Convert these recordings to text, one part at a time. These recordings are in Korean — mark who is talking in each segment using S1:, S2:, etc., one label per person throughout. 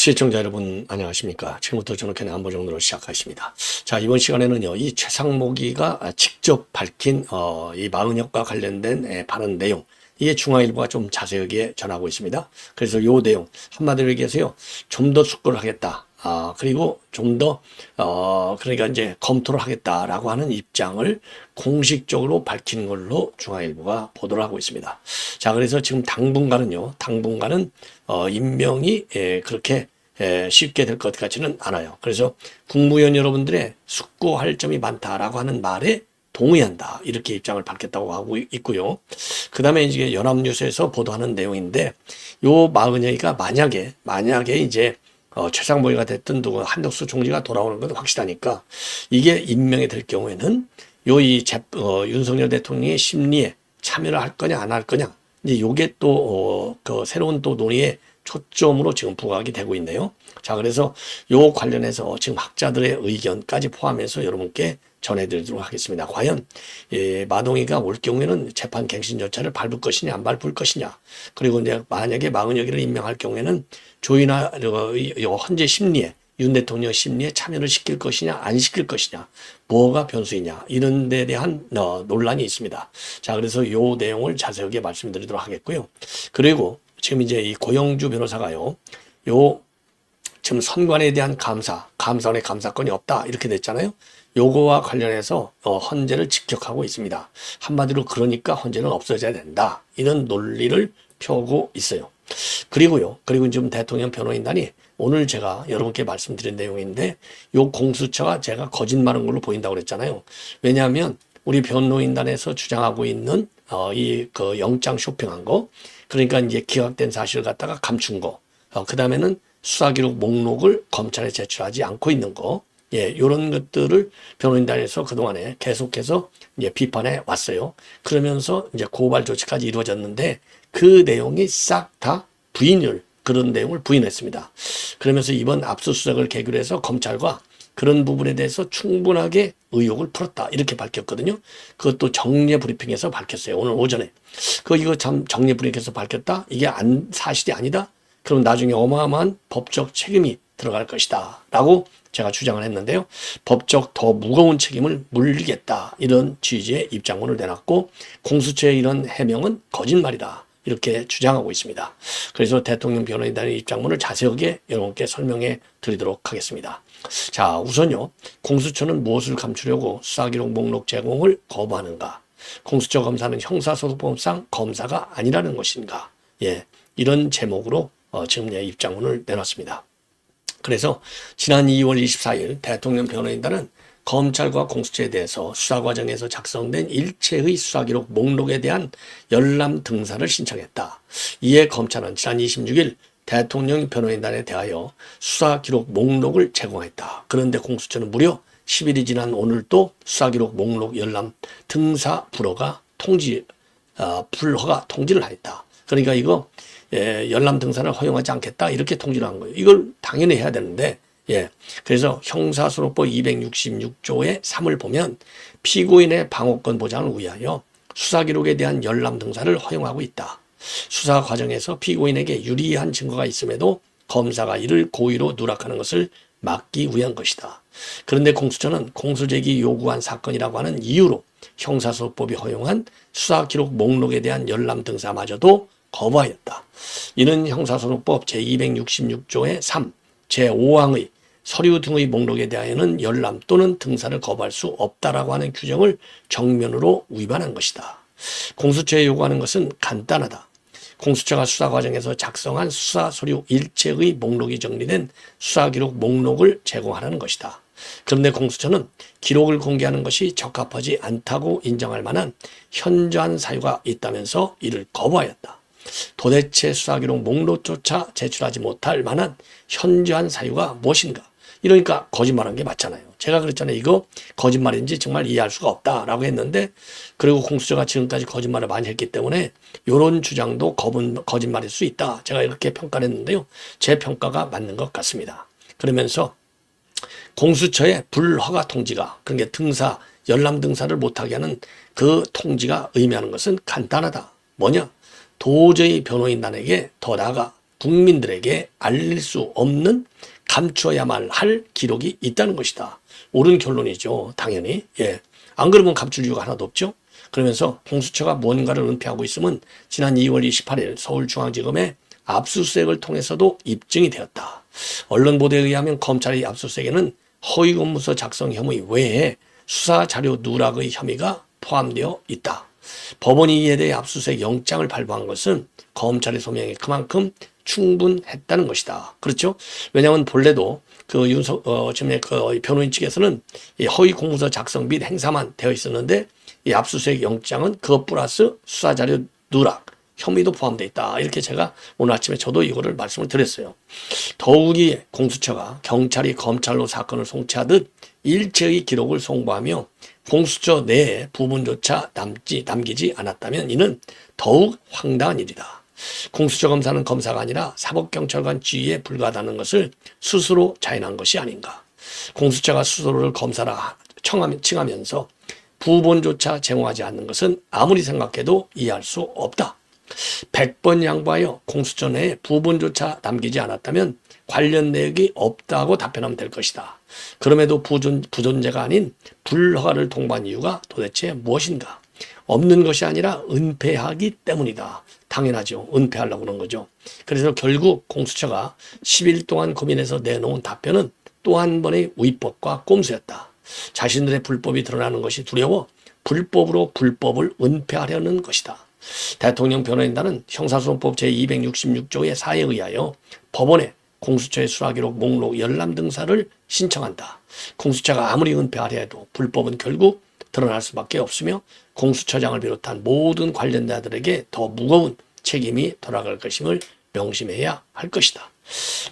S1: 시청자 여러분 안녕하십니까. 지금부터 저녁에 안보 정도로 시작하겠습니다. 자, 이번 시간에는요, 이 최상목이가 직접 밝힌 이 마은혁과 관련된 발언 내용, 이게 중앙일보가 좀 자세하게 전하고 있습니다. 그래서 요 내용 한마디로 얘기해서요, 좀 더 숙고를 하겠다. 그리고 좀 더 그러니까 이제 검토를 하겠다라고 하는 입장을 공식적으로 밝힌 걸로 중앙일보가 보도를 하고 있습니다. 자, 그래서 지금 당분간은 임명이 그렇게 쉽게 될 것 같지는 않아요. 그래서 국무위원 여러분들의 숙고할 점이 많다라고 하는 말에 동의한다, 이렇게 입장을 밝혔다고 하고 있고요. 그 다음에 이제 연합뉴스에서 보도하는 내용인데, 요 마은혁이가 만약에 이제 최상목이가 됐든 누구 한덕수 총리가 돌아오는 건 확실하니까 이게 임명이 될 경우에는 윤석열 대통령의 심리에 참여를 할 거냐 안 할 거냐, 이제 요게 또 그 새로운 또 논의의 초점으로 지금 부각이 되고 있네요. 자, 그래서 요 관련해서 지금 학자들의 의견까지 포함해서 여러분께 전해드리도록 하겠습니다. 과연 마동이가 올 경우에는 재판 갱신 절차를 밟을 것이냐 안 밟을 것이냐, 그리고 이제 만약에 마은혁이를 임명할 경우에는 조이나 헌재 심리에, 윤 대통령 심리에 참여를 시킬 것이냐 안 시킬 것이냐, 뭐가 변수이냐, 이런 데 대한 논란이 있습니다. 자, 그래서 요 내용을 자세하게 말씀드리도록 하겠고요. 그리고 지금 이제 이 고영주 변호사가요, 지금 선관에 대한 감사원의 감사권이 없다, 이렇게 됐잖아요. 요거와 관련해서 헌재를 직격하고 있습니다. 한마디로 그러니까 헌재는 없어져야 된다, 이런 논리를 펴고 있어요. 그리고 지금 대통령 변호인단이 오늘 제가 여러분께 말씀드린 내용인데, 요 공수처가 제가 거짓말한 걸로 보인다고 그랬잖아요. 왜냐하면 우리 변호인단에서 주장하고 있는 그 영장 쇼핑한 거, 그러니까 이제 기각된 사실을 갖다가 감춘 거, 그 다음에는 수사기록 목록을 검찰에 제출하지 않고 있는 거, 요런 것들을 변호인단에서 그동안에 계속해서 이제 비판해 왔어요. 그러면서 이제 고발 조치까지 이루어졌는데, 그 내용이 싹 다 그런 내용을 부인했습니다. 그러면서 이번 압수수색을 계기로 해서 검찰과 그런 부분에 대해서 충분하게 의혹을 풀었다, 이렇게 밝혔거든요. 그것도 정례 브리핑에서 밝혔어요. 오늘 오전에. 이거 참 정례 브리핑에서 밝혔다, 이게 사실이 아니다, 그럼 나중에 어마어마한 법적 책임이 들어갈 것이다 라고 제가 주장을 했는데요. 법적 더 무거운 책임을 물리겠다, 이런 취지의 입장문을 내놨고, 공수처의 이런 해명은 거짓말이다, 이렇게 주장하고 있습니다. 그래서 대통령 변호인단의 입장문을 자세하게 여러분께 설명해 드리도록 하겠습니다. 자, 우선요, 공수처는 무엇을 감추려고 수사기록 목록 제공을 거부하는가? 공수처 검사는 형사소송법상 검사가 아니라는 것인가? 이런 제목으로 지금 입장문을 내놨습니다. 그래서 지난 2월 24일 대통령 변호인단은 검찰과 공수처에 대해서 수사 과정에서 작성된 일체의 수사기록 목록에 대한 열람 등사를 신청했다. 이에 검찰은 지난 26일 대통령 변호인단에 대하여 수사기록 목록을 제공했다. 그런데 공수처는 무려 10일이 지난 오늘 또 수사기록 목록 열람 등사 불허가 통지를 하였다. 그러니까 이거 열람 등사를 허용하지 않겠다, 이렇게 통지를 한 거예요. 이걸 당연히 해야 되는데, 그래서 형사소송법 266조의 3을 보면 피고인의 방어권 보장을 위하여 수사기록에 대한 열람 등사를 허용하고 있다. 수사 과정에서 피고인에게 유리한 증거가 있음에도 검사가 이를 고의로 누락하는 것을 막기 위한 것이다. 그런데 공수처는 공소제기 요구한 사건이라고 하는 이유로 형사소송법이 허용한 수사기록 목록에 대한 열람 등사마저도 거부하였다. 이는 형사소송법 제266조의 3, 제5항의 서류 등의 목록에 대하여는 열람 또는 등사를 거부할 수 없다라고 하는 규정을 정면으로 위반한 것이다. 공수처에 요구하는 것은 간단하다. 공수처가 수사 과정에서 작성한 수사 서류 일체의 목록이 정리된 수사기록 목록을 제공하라는 것이다. 그런데 공수처는 기록을 공개하는 것이 적합하지 않다고 인정할 만한 현저한 사유가 있다면서 이를 거부하였다. 도대체 수사기록 목록조차 제출하지 못할 만한 현저한 사유가 무엇인가? 이러니까 거짓말한 게 맞잖아요. 제가 그랬잖아요. 이거 거짓말인지 정말 이해할 수가 없다라고 했는데, 그리고 공수처가 지금까지 거짓말을 많이 했기 때문에 이런 주장도 거짓말일 수 있다, 제가 이렇게 평가를 했는데요. 제 평가가 맞는 것 같습니다. 그러면서 공수처의 불허가 통지가, 그러니까 등사, 열람 등사를 못하게 하는 그 통지가 의미하는 것은 간단하다. 뭐냐? 도저히 변호인단에게 더 나아가 국민들에게 알릴 수 없는 감춰야만 할 기록이 있다는 것이다. 옳은 결론이죠. 당연히. 예. 안 그러면 감출 이유가 하나도 없죠. 그러면서 공수처가 무언가를 은폐하고 있으면 지난 2월 28일 서울중앙지검의 압수수색을 통해서도 입증이 되었다. 언론 보도에 의하면 검찰의 압수수색에는 허위공문서 작성 혐의 외에 수사자료 누락의 혐의가 포함되어 있다. 법원이 이에 대해 압수수색 영장을 발부한 것은 검찰의 소명이 그만큼 충분했다는 것이다. 그렇죠? 왜냐하면 본래도 지금 변호인 측에서는 이 허위 공문서 작성 및 행사만 되어 있었는데 이 압수수색 영장은 그것 플러스 수사자료 누락 혐의도 포함되어 있다. 이렇게 제가 오늘 아침에 저도 이거를 말씀을 드렸어요. 더욱이 공수처가 경찰이 검찰로 사건을 송치하듯 일체의 기록을 송부하며 공수처 내에 부분조차 남기지 않았다면 이는 더욱 황당한 일이다. 공수처 검사는 검사가 아니라 사법경찰관 지위에 불과하다는 것을 스스로 자인한 것이 아닌가. 공수처가 스스로를 검사라 칭하면서 부본조차 제공하지 않는 것은 아무리 생각해도 이해할 수 없다. 100번 양보하여 공수처 내에 부본조차 남기지 않았다면 관련 내역이 없다고 답변하면 될 것이다. 그럼에도 부존재가 아닌 불허가를 통보한 이유가 도대체 무엇인가? 없는 것이 아니라 은폐하기 때문이다. 당연하죠. 은폐하려고 그런 거죠. 그래서 결국 공수처가 10일 동안 고민해서 내놓은 답변은 또 한 번의 위법과 꼼수였다. 자신들의 불법이 드러나는 것이 두려워 불법으로 불법을 은폐하려는 것이다. 대통령 변호인단은 형사소송법 제266조의 4에 의하여 법원에 공수처의 수사기록 목록 열람 등사를 신청한다. 공수처가 아무리 은폐하려 해도 불법은 결국 드러날 수밖에 없으며 공수처장을 비롯한 모든 관련자들에게 더 무거운 책임이 돌아갈 것임을 명심해야 할 것이다.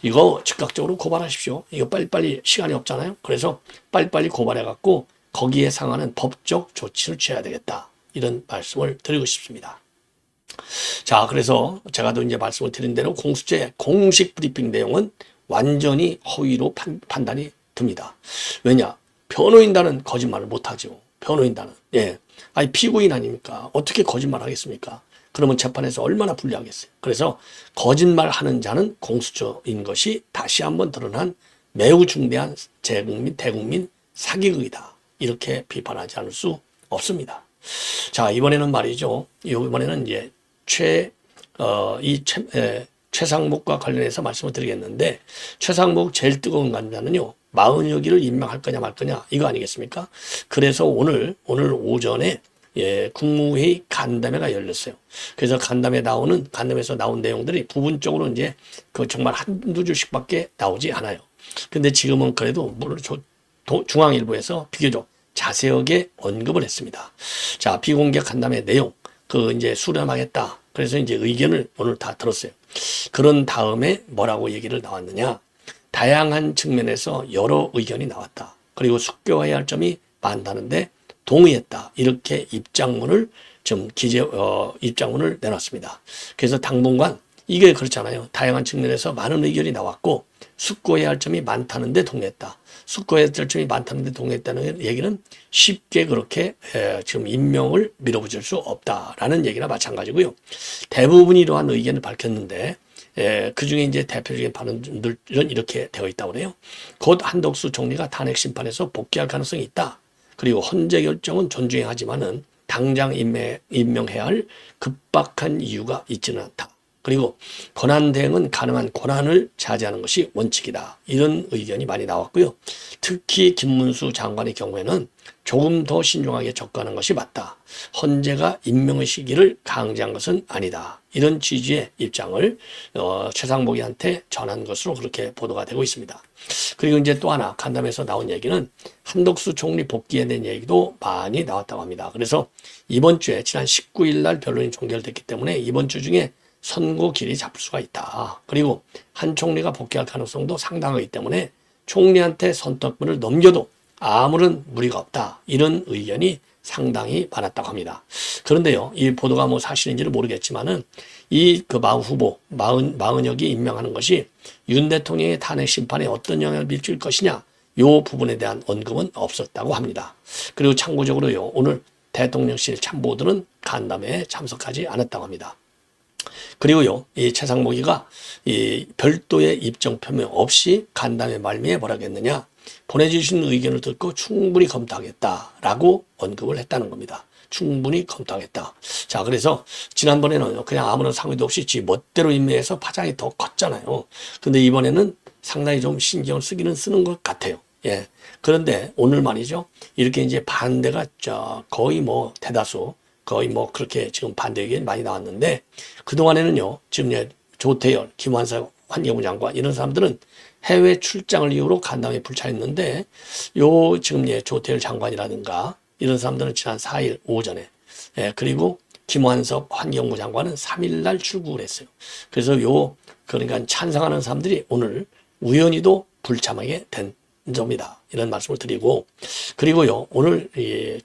S1: 이거 즉각적으로 고발하십시오. 이거 빨리빨리 시간이 없잖아요. 그래서 빨리빨리 고발해갖고 거기에 상하는 법적 조치를 취해야 되겠다. 이런 말씀을 드리고 싶습니다. 자, 그래서 제가도 이제 말씀을 드린 대로 공수처의 공식 브리핑 내용은 완전히 허위로 판단이 듭니다. 왜냐? 변호인단은 거짓말을 못하죠. 변호인단은. 예. 아니, 피고인 아닙니까? 어떻게 거짓말 하겠습니까? 그러면 재판에서 얼마나 불리하겠어요. 그래서 거짓말 하는 자는 공수처인 것이 다시 한번 드러난 매우 중대한 대국민 사기극이다. 이렇게 비판하지 않을 수 없습니다. 자, 이번에는 말이죠. 이번에는 이제 최상목과 관련해서 말씀을 드리겠는데, 최상목 제일 뜨거운 감자는요, 40여기를 임명할 거냐 말 거냐 이거 아니겠습니까? 그래서 오늘 오전에 국무회의 간담회가 열렸어요. 그래서 간담회에서 나온 내용들이 부분적으로 이제 정말 한두 줄씩밖에 나오지 않아요. 근데 지금은 그래도 물론 중앙일보에서 비교적 자세하게 언급을 했습니다. 자, 비공개 간담회 내용, 이제 수렴하겠다. 그래서 이제 의견을 오늘 다 들었어요. 그런 다음에 뭐라고 얘기를 나왔느냐. 다양한 측면에서 여러 의견이 나왔다. 그리고 숙교해야 할 점이 많다는데 동의했다. 이렇게 입장문을 내놨습니다. 그래서 당분간 이게 그렇잖아요. 다양한 측면에서 많은 의견이 나왔고 숙고해야 할 점이 많다는데 동의했다. 숙고해야 할 점이 많다는데 동의했다는 얘기는 쉽게 그렇게 지금 임명을 밀어붙일 수 없다라는 얘기나 마찬가지고요. 대부분이 이러한 의견을 밝혔는데 그중에 이제 대표적인 발언들은 이렇게 되어 있다고 그래요. 곧 한덕수 총리가 탄핵 심판에서 복귀할 가능성이 있다. 그리고 헌재 결정은 존중하지만은 당장 임명해야 할 급박한 이유가 있지는 않다. 그리고 권한 대행은 가능한 권한을 자제하는 것이 원칙이다. 이런 의견이 많이 나왔고요. 특히 김문수 장관의 경우에는 조금 더 신중하게 접근하는 것이 맞다. 헌재가 임명의 시기를 강제한 것은 아니다. 이런 취지의 입장을 최상목이한테 전한 것으로 그렇게 보도가 되고 있습니다. 그리고 이제 또 하나 간담회에서 나온 얘기는 한덕수 총리 복귀에 대한 얘기도 많이 나왔다고 합니다. 그래서 이번 주에 지난 19일 날 변론이 종결됐기 때문에 이번 주 중에 선고 길이 잡을 수가 있다. 그리고 한 총리가 복귀할 가능성도 상당하기 때문에 총리한테 선택권을 넘겨도 아무런 무리가 없다. 이런 의견이 상당히 많았다고 합니다. 그런데요, 이 보도가 사실인지는 모르겠지만은 마흔 후보, 40여 임명하는 것이 윤 대통령의 탄핵 심판에 어떤 영향을 미칠 것이냐, 요 부분에 대한 언급은 없었다고 합니다. 그리고 참고적으로요, 오늘 대통령실 참모들은 간담회에 참석하지 않았다고 합니다. 그리고요, 이 최상목이가 이 별도의 입장 표명 없이 간담회 말미에 뭐라고 했느냐, 보내주신 의견을 듣고 충분히 검토하겠다라고 언급을 했다는 겁니다. 충분히 검토하겠다. 자, 그래서 지난번에는 그냥 아무런 상의도 없이 지 멋대로 임명해서 파장이 더 컸잖아요. 근데 이번에는 상당히 좀 신경을 쓰기는 쓰는 것 같아요. 예. 그런데 오늘 말이죠, 이렇게 이제 반대가 거의 뭐 대다수, 거의 뭐 그렇게 지금 반대 의견이 많이 나왔는데, 그동안에는요, 지금 조태열, 김환석 환경부 장관 이런 사람들은 해외 출장을 이유로 간담회 불참했는데, 요 지금 조태열 장관이라든가 이런 사람들은 지난 4일 오전에, 그리고 김환석 환경부 장관은 3일 날 출국을 했어요. 그래서 그러니까 찬성하는 사람들이 오늘 우연히도 불참하게 된 점이다, 이런 말씀을 드리고, 그리고요, 오늘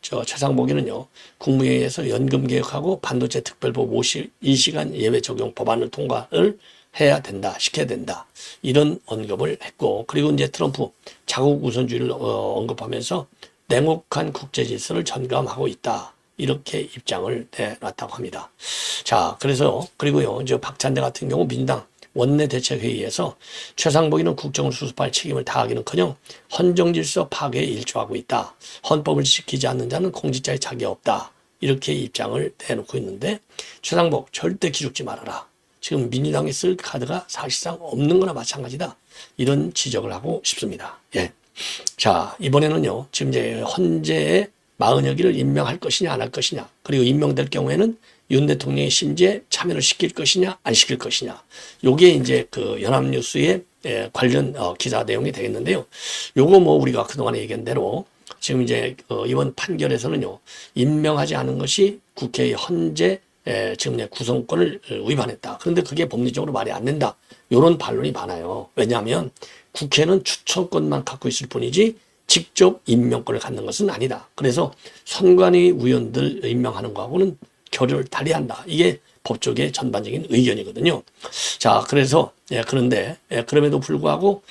S1: 최상목이는요, 국무회의에서 연금 개혁하고 반도체 특별법 52시간 예외 적용 법안을 통과를 해야 된다, 시켜야 된다, 이런 언급을 했고, 그리고 이제 트럼프 자국 우선주의를 언급하면서 냉혹한 국제 질서를 전감하고 있다, 이렇게 입장을 내놨다고 합니다. 자, 그래서 그리고요, 박찬대 같은 경우 민주당 원내대책회의에서 최상목이는 국정을 수습할 책임을 다하기는커녕 헌정질서 파괴에 일조하고 있다. 헌법을 지키지 않는 자는 공직자의 자격이 없다. 이렇게 입장을 내놓고 있는데, 최상목 절대 기죽지 말아라. 지금 민주당이 쓸 카드가 사실상 없는 거나 마찬가지다. 이런 지적을 하고 싶습니다. 예. 자, 이번에는요, 지금 이제 헌재의 마은혁이를 임명할 것이냐 안 할 것이냐, 그리고 임명될 경우에는 윤 대통령의 심지에 참여를 시킬 것이냐 안 시킬 것이냐, 요게 이제 그 연합뉴스의 관련 기사 내용이 되겠는데요. 요거 뭐 우리가 그동안에 얘기한 대로 지금 이제 이번 판결에서는요, 임명하지 않은 것이 국회의 헌재 지금 구성권을 위반했다. 그런데 그게 법리적으로 말이 안 된다, 요런 반론이 많아요. 왜냐하면 국회는 추천권만 갖고 있을 뿐이지 직접 임명권을 갖는 것은 아니다. 그래서 선관위 위원들 임명하는 거하고는 결을 달리한다. 이게 법조계의 전반적인 의견이거든요. 자, 그래서 그런데 그럼에도 불구하고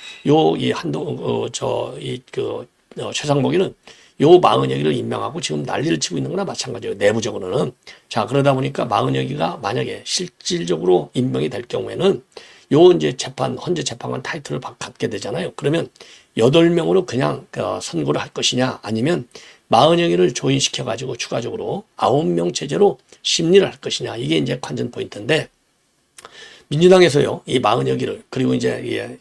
S1: 최상목이는 마은혁이를 임명하고 지금 난리를 치고 있는 거나 마찬가지예요, 내부적으로는. 자, 그러다 보니까 마은혁이가 만약에 실질적으로 임명이 될 경우에는 이제 헌재 재판관 타이틀을 갖게 되잖아요. 그러면 8명으로 그냥 선고를 할 것이냐, 아니면 마은혁이를 조인시켜가지고 추가적으로 9명 체제로 심리를 할 것이냐, 이게 이제 관전 포인트인데, 민주당에서요, 이 마은혁이를, 그리고 이제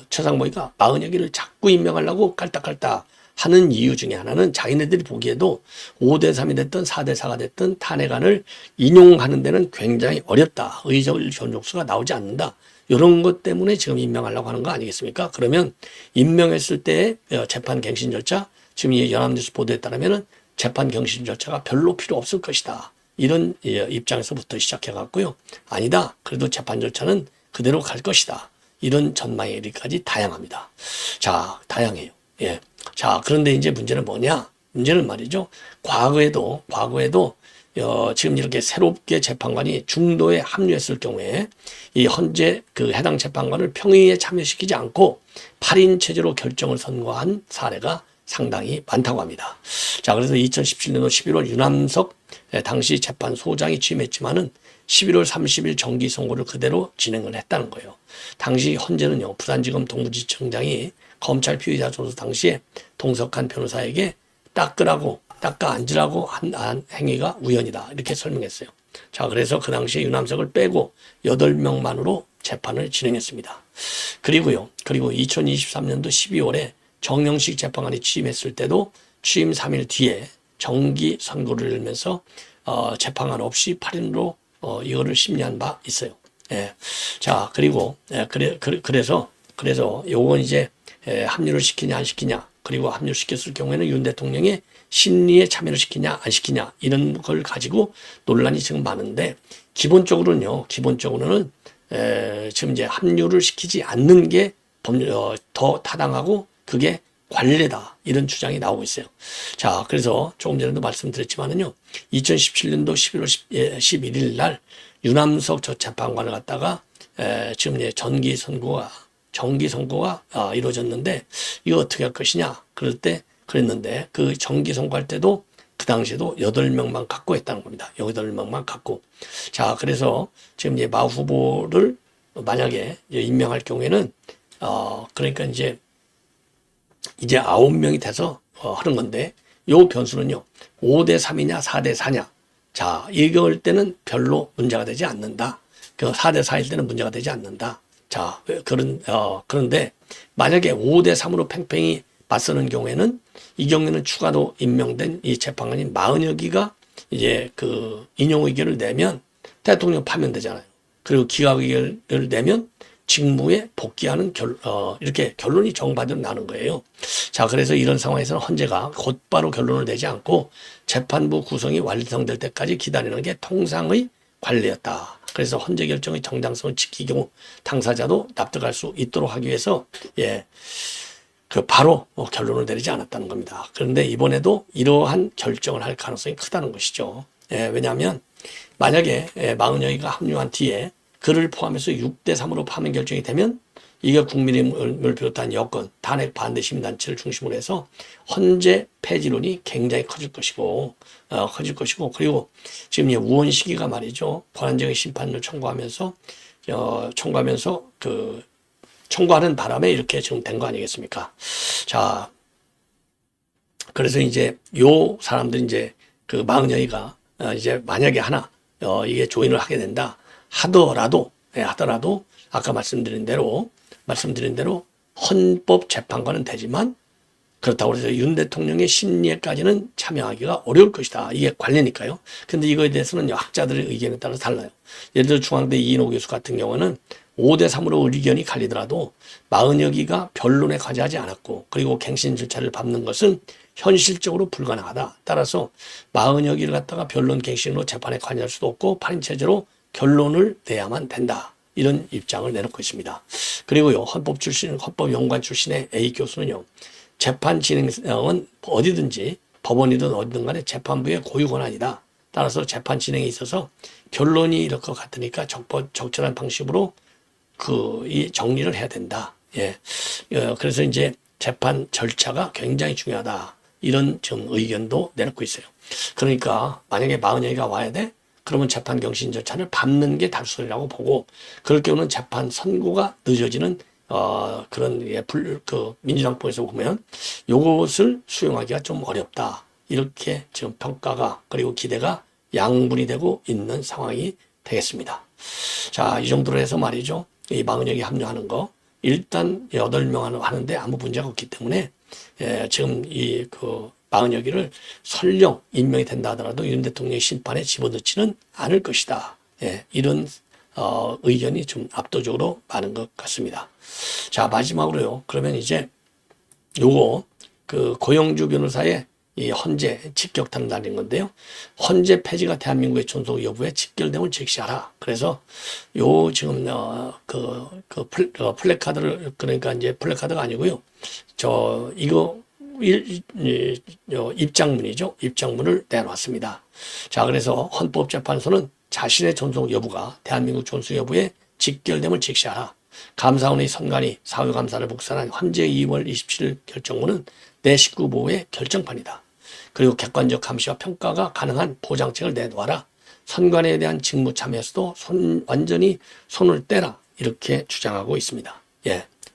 S1: 최상목이가 마은혁이를 자꾸 임명하려고 깔딱깔딱 하는 이유 중에 하나는 자기네들이 보기에도 5대3이 됐든 4대4가 됐든 탄핵안을 인용하는 데는 굉장히 어렵다, 의적 존속수가 나오지 않는다, 이런 것 때문에 지금 임명하려고 하는 거 아니겠습니까? 그러면 임명했을 때 재판 갱신 절차, 지금 이 연합뉴스 보도에 따르면은 재판 갱신 절차가 별로 필요 없을 것이다, 이런 입장에서부터 시작해갖고요, 아니다, 그래도 재판 절차는 그대로 갈 것이다, 이런 전망의 얘기까지 다양합니다. 자, 다양해요. 예. 자, 그런데 이제 문제는 뭐냐? 문제는 말이죠, 과거에도 지금 이렇게 새롭게 재판관이 중도에 합류했을 경우에 이 헌재 해당 재판관을 평의에 참여시키지 않고 8인 체제로 결정을 선고한 사례가 상당히 많다고 합니다. 자, 그래서 2017년도 11월 유남석 당시 재판소장이 취임했지만은 11월 30일 정기 선고를 그대로 진행을 했다는 거예요. 당시 헌재는요, 부산지검 동부지청장이 검찰 피의자 조사 당시에 동석한 변호사에게 닦아 앉으라고 한 행위가 우연이다, 이렇게 설명했어요. 자, 그래서 그 당시에 유남석을 빼고 8명만으로 재판을 진행했습니다. 그리고 2023년도 12월에 정영식 재판관이 취임했을 때도 취임 3일 뒤에 정기 선고를 열면서 재판관 없이 8인으로 이거를 심리한 바 있어요. 예. 자, 그리고 그래서 요건 이제 합류를 시키냐 안 시키냐, 그리고 합류시켰을 경우에는 윤 대통령의 심리에 참여를 시키냐 안 시키냐, 이런 걸 가지고 논란이 지금 많은데, 기본적으로는 지금 이제 합류를 시키지 않는 게 더 타당하고 그게 관례다, 이런 주장이 나오고 있어요. 자, 그래서 조금 전에도 말씀드렸지만은요, 2017년도 11월 11일 날 유남석 저 재판관을 갖다가 지금 이제 정기 선고가 이루어졌는데, 이거 어떻게 할 것이냐 그랬는데, 그 정기 선고할 때도 그 당시에도 8명만 갖고 했다는 겁니다. 8명만 갖고. 자, 그래서 지금 이제 마 후보를 만약에 임명할 경우에는, 그러니까 이제 9명이 돼서 하는 건데, 요 변수는요, 5대 3이냐, 4대 4냐. 자, 이걸 때는 별로 문제가 되지 않는다. 4대 4일 때는 문제가 되지 않는다. 자, 그런데 만약에 5대 3으로 팽팽히 맞서는 경우에는 이 경우에는 추가로 임명된 이 재판관인 마은혁이가 이제 그 인용 의견을 내면 대통령 파면되잖아요. 그리고 기각 의견을 내면 직무에 복귀하는 이렇게 결론이 정반대로 나는 거예요. 자, 그래서 이런 상황에서는 헌재가 곧바로 결론을 내지 않고 재판부 구성이 완성될 때까지 기다리는 게 통상의 관례였다. 그래서 헌재 결정의 정당성을 지키기 경우 당사자도 납득할 수 있도록 하기 위해서 바로 결론을 내리지 않았다는 겁니다. 그런데 이번에도 이러한 결정을 할 가능성이 크다는 것이죠. 왜냐하면 만약에 마은혁이가 합류한 뒤에 그를 포함해서 6대 3으로 파면 결정이 되면 이게 국민의힘을 비롯한 여권, 탄핵 반대 시민단체를 중심으로 해서 헌재 폐지론이 굉장히 커질 것이고 그리고 지금 우원식이가 말이죠. 권한쟁의 심판을 청구하면서 청구하는 바람에 이렇게 지금 된 거 아니겠습니까? 자, 그래서 이제 요 사람들이 이제 그 마은혁이가 이제 만약에 이게 조인을 하게 된다 하더라도 아까 말씀드린 대로 헌법재판관은 되지만 그렇다고 해서 윤 대통령의 심리에까지는 참여하기가 어려울 것이다. 이게 관례니까요. 근데 이거에 대해서는 학자들의 의견에 따라서 달라요. 예를 들어 중앙대 이인호 교수 같은 경우는 5대 3으로 의견이 갈리더라도 마은혁이가 변론에 관여하지 않았고 그리고 갱신 절차를 밟는 것은 현실적으로 불가능하다. 따라서 마은혁이를 갖다가 변론 갱신으로 재판에 관여할 수도 없고 8인 체제로 결론을 내야만 된다. 이런 입장을 내놓고 있습니다. 그리고요, 헌법연구관 출신의 A 교수는요, 재판 진행은 어디든지 법원이든 어디든 간에 재판부의 고유 권한이다. 따라서 재판 진행에 있어서 결론이 이럴 것 같으니까 적절한 방식으로 이 정리를 해야 된다. 그래서 이제 재판 절차가 굉장히 중요하다. 이런 좀 의견도 내놓고 있어요. 그러니까 만약에 마은혁이가 와야 돼? 그러면 재판 경신 절차를 밟는 게 달소리라고 보고 그럴 경우는 재판 선고가 늦어지는 그런 민주당법에서 보면 요것을 수용하기가 좀 어렵다. 이렇게 지금 평가가 그리고 기대가 양분이 되고 있는 상황이 되겠습니다. 자, 이 정도로 해서 말이죠. 이 마은혁이 합류하는 거 일단 8명 하는데 아무 문제가 없기 때문에 지금 마은혁이를 설령 임명이 된다 하더라도 윤 대통령의 심판에 집어넣지는 않을 것이다. 이런 의견이 좀 압도적으로 많은 것 같습니다. 자, 마지막으로요. 그러면 이제 요거 고영주 변호사의 이 헌재 직격탄을 날린 건데요. 헌재 폐지가 대한민국의 존속 여부에 직결됨을 제시하라. 그래서 요 지금 플래카드를 그러니까 이제 플래카드가 아니고요. 이거 입장문이죠. 입장문을 내놨습니다. 자, 그래서 헌법재판소는 자신의 존속 여부가 대한민국 존속 여부에 직결됨을 제시하라. 감사원의 선관위 사후감사를 복사한 헌재 2월 27일 결정문은 내 식구 보호의 결정판이다. 그리고 객관적 감시와 평가가 가능한 보장책을 내놓아라. 선관위에 대한 직무 참여에서도 완전히 손을 떼라. 이렇게 주장하고 있습니다.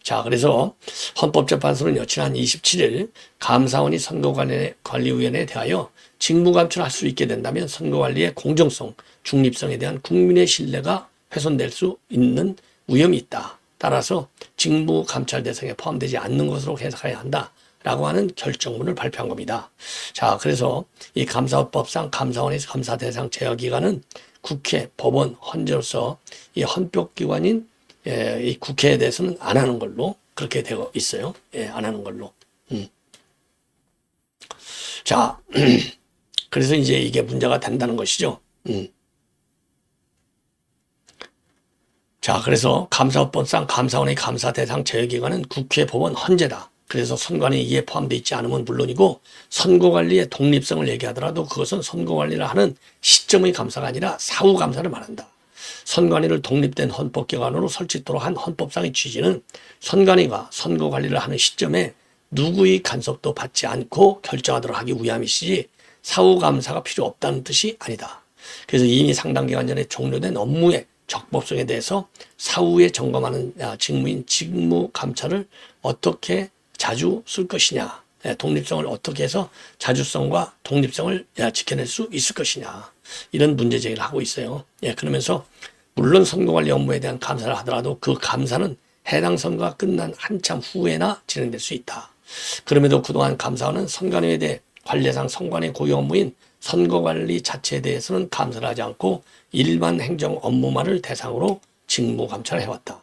S1: 자, 그래서 헌법재판소는 지난 27일 감사원이 선거관리위원회에 대하여 직무 감찰할 수 있게 된다면 선거관리의 공정성, 중립성에 대한 국민의 신뢰가 훼손될 수 있는 위험이 있다. 따라서 직무 감찰 대상에 포함되지 않는 것으로 해석해야 한다라고 하는 결정문을 발표한 겁니다. 자, 그래서 이 감사법상 감사원의 감사 대상 제어 기관은 국회, 법원, 헌재로서 이 헌법기관인 이 국회에 대해서는 안 하는 걸로 그렇게 되어 있어요. 안 하는 걸로. 자, 그래서 이제 이게 문제가 된다는 것이죠. 자, 그래서 감사법상 감사원의 감사 대상 제어기관은 국회, 법원, 헌재다. 그래서 선관위 이에 포함되어 있지 않으면 물론이고 선거관리의 독립성을 얘기하더라도 그것은 선거관리를 하는 시점의 감사가 아니라 사후 감사를 말한다. 선관위를 독립된 헌법기관으로 설치토록 한 헌법상의 취지는 선관위가 선거관리를 하는 시점에 누구의 간섭도 받지 않고 결정하도록 하기 위함이시지 사후 감사가 필요 없다는 뜻이 아니다. 그래서 이미 상당 기간 전에 종료된 업무의 적법성에 대해서 사후에 점검하는 직무인 직무 감찰을 어떻게 자주 쓸 것이냐, 독립성을 어떻게 해서 자주성과 독립성을 지켜낼 수 있을 것이냐, 이런 문제 제기를 하고 있어요. 그러면서 물론 선거관리 업무에 대한 감사를 하더라도 그 감사는 해당 선거가 끝난 한참 후에나 진행될 수 있다. 그럼에도 그동안 감사원은 선관위에 대해 관례상 선관위 고유 업무인 선거관리 자체에 대해서는 감사를 하지 않고 일반 행정 업무만을 대상으로 직무 감찰을 해왔다.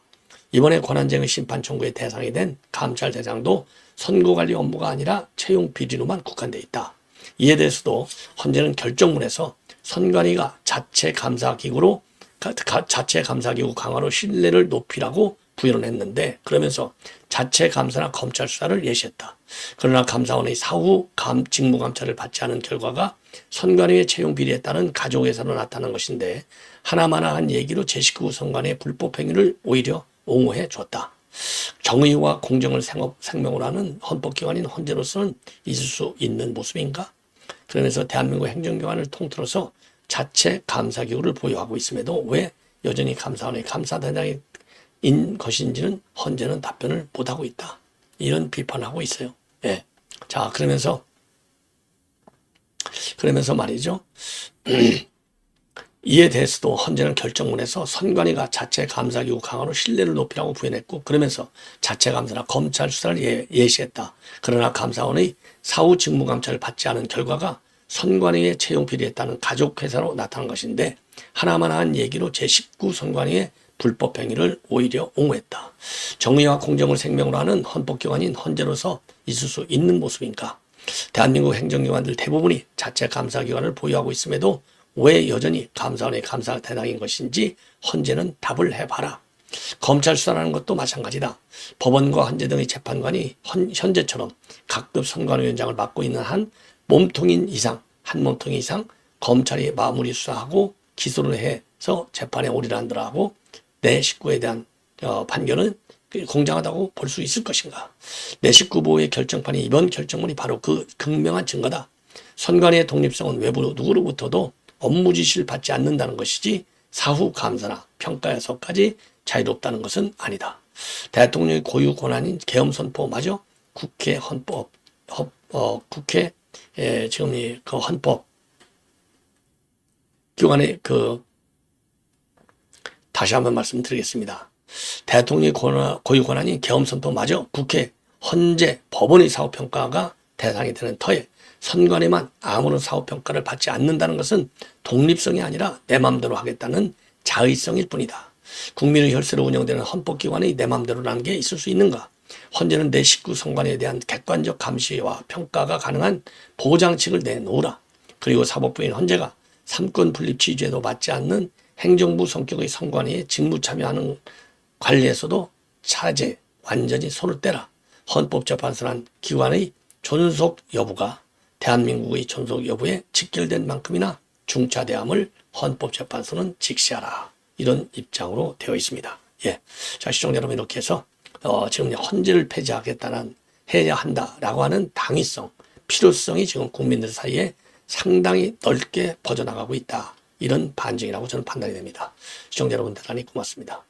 S1: 이번에 권한쟁의 심판 청구의 대상이 된 감찰 대상도 선거관리 업무가 아니라 채용 비리로만 국한되어 있다. 이에 대해서도 헌재는 결정문에서 선관위가 자체 감사기구 강화로 신뢰를 높이라고 부여를 했는데, 그러면서 자체 감사나 검찰 수사를 예시했다. 그러나 감사원의 사후 직무 감찰을 받지 않은 결과가 선관위의 채용 비리에 따른 가족회사로 나타난 것인데, 하나마나한 얘기로 제19구 선관위의 불법 행위를 오히려 옹호해 줬다. 정의와 공정을 생명으로 하는 헌법기관인 헌재로서는 있을 수 있는 모습인가? 그러면서 대한민국 행정기관을 통틀어서 자체 감사기구를 보유하고 있음에도 왜 여전히 감사원의 감사대상인 것인지는 헌재는 답변을 못하고 있다. 이런 비판하고 있어요. 자, 그러면서 말이죠. 이에 대해서도 헌재는 결정문에서 선관위가 자체 감사기구 강화로 신뢰를 높이라고 부연했고, 그러면서 자체 감사나 검찰 수사를 예시했다. 그러나 감사원의 사후 직무 감찰을 받지 않은 결과가 선관위의 채용 비리에 따른 가족회사로 나타난 것인데, 하나마나한 얘기로 제19 선관위의 불법 행위를 오히려 옹호했다. 정의와 공정을 생명으로 하는 헌법기관인 헌재로서 있을 수 있는 모습인가? 대한민국 행정기관들 대부분이 자체 감사기관을 보유하고 있음에도 왜 여전히 감사원의 감사 대상인 것인지 헌재는 답을 해봐라. 검찰 수사라는 것도 마찬가지다. 법원과 헌재 등의 재판관이 현재처럼 각급 선관위원장을 맡고 있는 한 몸통 이상 검찰이 마무리 수사하고 기소를 해서 재판에 오리란들 하고 내 식구에 대한 판결은 공정하다고 볼 수 있을 것인가? 내 식구 보호의 결정판이 이번 결정문이 바로 그 극명한 증거다. 선관위의 독립성은 외부 누구로부터도 업무 지시를 받지 않는다는 것이지 사후 감사나 평가에서까지 자유롭다는 것은 아니다. 대통령의 고유 권한인 계엄 선포마저 국회 헌법 지금 그 헌법 기관의 다시 한번 말씀드리겠습니다. 대통령의 고유 권한인 계엄 선포마저 국회, 헌재, 법원의 사후평가가 대상이 되는 터에 선관위만 아무런 사후평가를 받지 않는다는 것은 독립성이 아니라 내 맘대로 하겠다는 자의성일 뿐이다. 국민의 혈세로 운영되는 헌법기관의 내 맘대로라는 게 있을 수 있는가? 헌재는 내 식구 선관위에 대한 객관적 감시와 평가가 가능한 보장칙을 내놓으라. 그리고 사법부인 헌재가 삼권 분립 취지에도 맞지 않는 행정부 성격의 선관위에 직무 참여하는 관리에서도 완전히 손을 떼라. 헌법재판소란 기관의 존속 여부가 대한민국의 존속 여부에 직결된 만큼이나 중차대함을 헌법재판소는 직시하라. 이런 입장으로 되어 있습니다. 자, 시청자 여러분, 이렇게 해서 지금 헌재를 해야 한다라고 하는 당위성, 필요성이 지금 국민들 사이에 상당히 넓게 퍼져나가고 있다. 이런 반증이라고 저는 판단이 됩니다. 시청자 여러분, 대단히 고맙습니다.